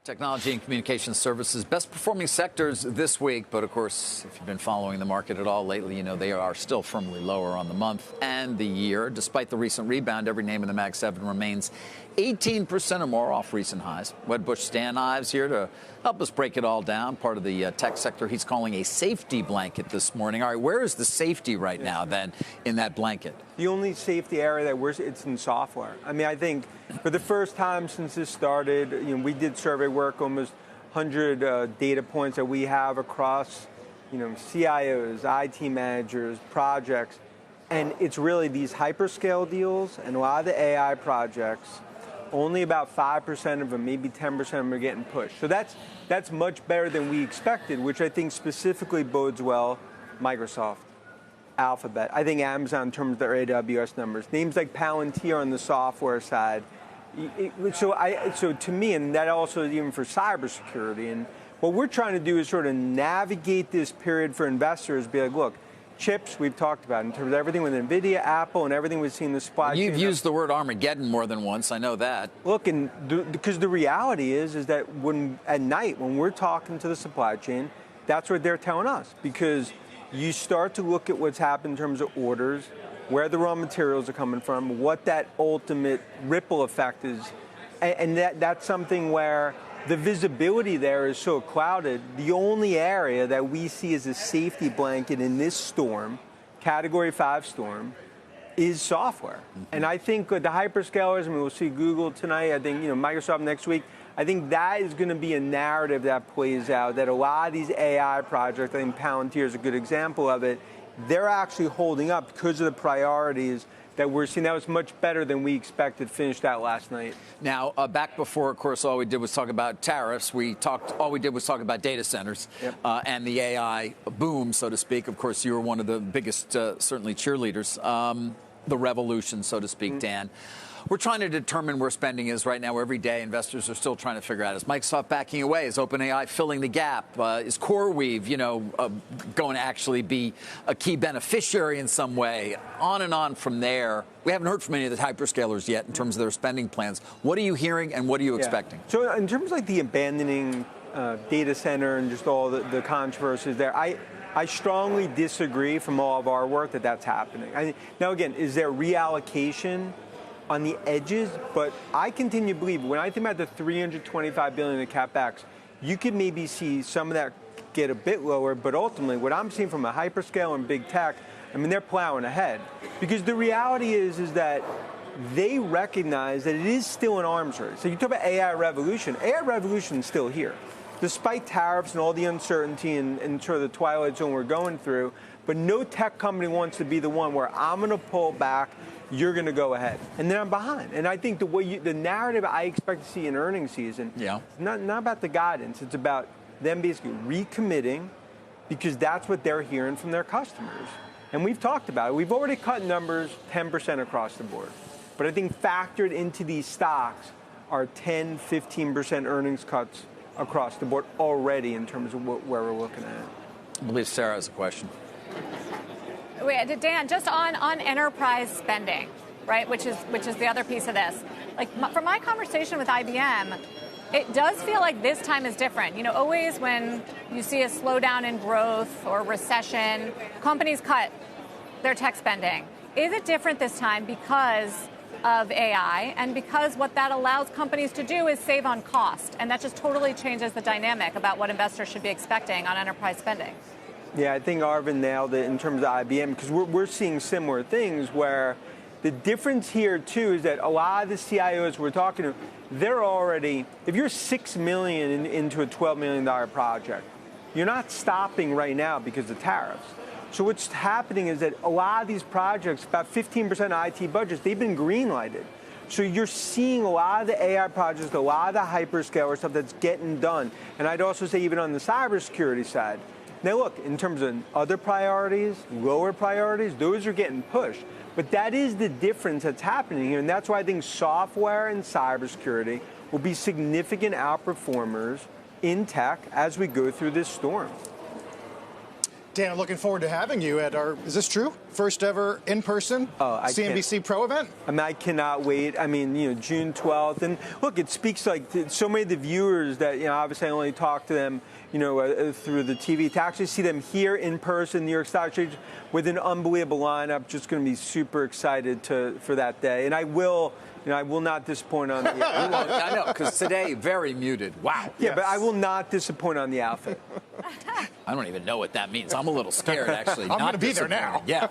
Technology and communications services, best performing sectors this week. But of course, if you've been following the market at all lately, you know they are still firmly lower on the month and the year. Despite the recent rebound, every name in the Mag 7 remains 18% or more off recent highs. Wedbush Stan Ives here to help us break it all down. Part of the tech sector he's calling a safety blanket this morning. All right, where is the safety right now then in that blanket? The only safety area that it's in software. I mean, I think for the first time since this started, we did survey work, almost 100 data points that we have across, CIOs, IT managers, projects, and it's really these hyperscale deals and a lot of the AI projects. Only about 5% of them, maybe 10% of them are getting pushed. So that's much better than we expected, which I think specifically bodes well. Microsoft, Alphabet, I think Amazon in terms of their AWS numbers, names like Palantir on the software side. So to me, and that also is even for cybersecurity, and what we're trying to do is sort of navigate this period for investors, be like, look, chips we've talked about in terms of everything with NVIDIA, Apple, and everything we've seen in the supply chain. You've used the word Armageddon more than once. I know that. Look, and because the reality is that at night when we're talking to the supply chain, that's what they're telling us. Because you start to look at what's happened in terms of orders, where the raw materials are coming from, what that ultimate ripple effect is, and that's something where the visibility there is so clouded. The only area that we see as a safety blanket in this storm, Category 5 storm, is software. Mm-hmm. And I think with the hyperscalers, we'll see Google tonight, I think Microsoft next week, I think that is going to be a narrative that plays out, that a lot of these AI projects, I think Palantir is a good example of it, they're actually holding up because of the priorities that we're seeing. That was much better than we expected, finished out last night. Now, back before, of course, all we did was talk about tariffs. All we did was talk about data centers. Yep. And the AI boom, so to speak. Of course, you were one of the biggest, certainly, cheerleaders. The revolution, so to speak, mm-hmm. Dan. We're trying to determine where spending is right now. Every day, investors are still trying to figure out, is Microsoft backing away? Is OpenAI filling the gap? Is CoreWeave, going to actually be a key beneficiary in some way? On and on from there. We haven't heard from any of the hyperscalers yet in terms of their spending plans. What are you hearing and what are you expecting? So in terms of like the abandoning data center and just all the controversies there, I strongly disagree from all of our work that that's happening. Now, again, is there reallocation on the edges? But I continue to believe when I think about the $325 billion in CapEx, you could maybe see some of that get a bit lower. But ultimately, what I'm seeing from a hyperscale and big tech, they're plowing ahead. Because the reality is that they recognize that it is still an arms race. So you talk about AI revolution is still here. Despite tariffs and all the uncertainty and sort of the twilight zone we're going through, but no tech company wants to be the one where I'm going to pull back, you're going to go ahead, and then I'm behind. And I think the narrative I expect to see in earnings season, not about the guidance, it's about them basically recommitting, because that's what they're hearing from their customers. And we've talked about it. We've already cut numbers 10% across the board. But I think factored into these stocks are 10, 15% earnings cuts across the board already in terms of where we're looking at. I believe Sarah has a question. Wait, Dan, just on enterprise spending, right, which is the other piece of this. From my conversation with IBM, it does feel like this time is different. Always when you see a slowdown in growth or recession, companies cut their tech spending. Is it different this time because of AI, and because what that allows companies to do is save on cost, and that just totally changes the dynamic about what investors should be expecting on enterprise spending? Yeah, I think Arvind nailed it in terms of IBM, because we're seeing similar things where the difference here, too, is that a lot of the CIOs we're talking to, they're already, if you're $6 million into a $12 million project, you're not stopping right now because of tariffs. So what's happening is that a lot of these projects, about 15% of IT budgets, they've been green-lighted. So you're seeing a lot of the AI projects, a lot of the hyperscaler stuff that's getting done. And I'd also say even on the cybersecurity side. Now look, in terms of other priorities, lower priorities, those are getting pushed. But that is the difference that's happening here. And that's why I think software and cybersecurity will be significant outperformers in tech as we go through this storm. Dan, I'm looking forward to having you at is this true? first ever in-person CNBC Pro event? I mean, I cannot wait. I mean, June 12th. And look, it speaks like to so many of the viewers that, obviously I only talk to them, through the TV. To actually see them here in person, New York Stock Exchange, with an unbelievable lineup, just going to be super excited for that day. And I will not disappoint on the outfit. I know, because today, very muted. Wow. Yeah, yes. But I will not disappoint on the outfit. I don't even know what that means. I'm a little scared, actually. I'm going to be there now. Yeah.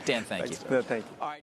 Dan, thank you. No, thank you. All right.